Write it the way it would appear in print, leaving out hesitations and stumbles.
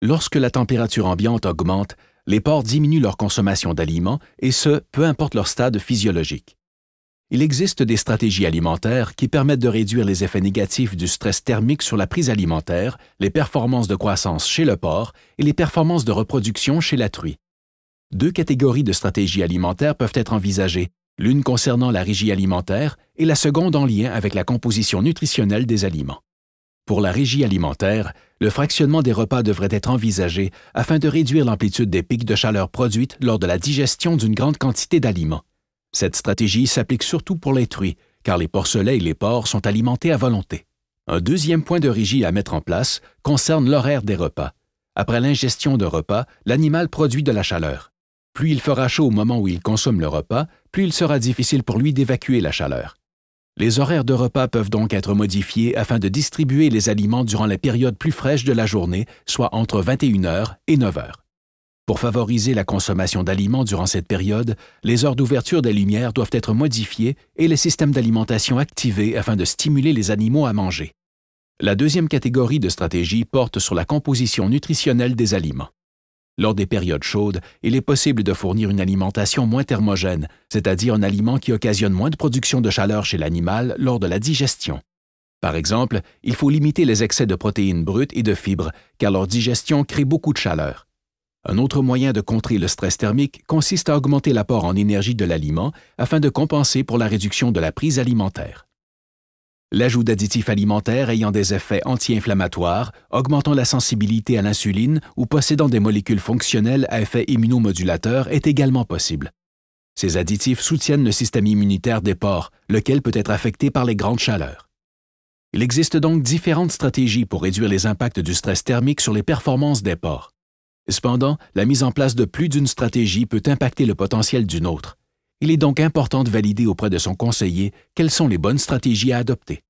Lorsque la température ambiante augmente, les porcs diminuent leur consommation d'aliments, et ce, peu importe leur stade physiologique. Il existe des stratégies alimentaires qui permettent de réduire les effets négatifs du stress thermique sur la prise alimentaire, les performances de croissance chez le porc et les performances de reproduction chez la truie. Deux catégories de stratégies alimentaires peuvent être envisagées, l'une concernant la régie alimentaire et la seconde en lien avec la composition nutritionnelle des aliments. Pour la régie alimentaire, le fractionnement des repas devrait être envisagé afin de réduire l'amplitude des pics de chaleur produites lors de la digestion d'une grande quantité d'aliments. Cette stratégie s'applique surtout pour les truies, car les porcelets et les porcs sont alimentés à volonté. Un deuxième point de régie à mettre en place concerne l'horaire des repas. Après l'ingestion de repas, l'animal produit de la chaleur. Plus il fera chaud au moment où il consomme le repas, plus il sera difficile pour lui d'évacuer la chaleur. Les horaires de repas peuvent donc être modifiés afin de distribuer les aliments durant les périodes plus fraîches de la journée, soit entre 21h et 9h. Pour favoriser la consommation d'aliments durant cette période, les heures d'ouverture des lumières doivent être modifiées et les systèmes d'alimentation activés afin de stimuler les animaux à manger. La deuxième catégorie de stratégies porte sur la composition nutritionnelle des aliments. Lors des périodes chaudes, il est possible de fournir une alimentation moins thermogène, c'est-à-dire un aliment qui occasionne moins de production de chaleur chez l'animal lors de la digestion. Par exemple, il faut limiter les excès de protéines brutes et de fibres, car leur digestion crée beaucoup de chaleur. Un autre moyen de contrer le stress thermique consiste à augmenter l'apport en énergie de l'aliment afin de compenser pour la réduction de la prise alimentaire. L'ajout d'additifs alimentaires ayant des effets anti-inflammatoires, augmentant la sensibilité à l'insuline ou possédant des molécules fonctionnelles à effet immunomodulateur est également possible. Ces additifs soutiennent le système immunitaire des porcs, lequel peut être affecté par les grandes chaleurs. Il existe donc différentes stratégies pour réduire les impacts du stress thermique sur les performances des porcs. Cependant, la mise en place de plus d'une stratégie peut impacter le potentiel d'une autre. Il est donc important de valider auprès de son conseiller quelles sont les bonnes stratégies à adopter.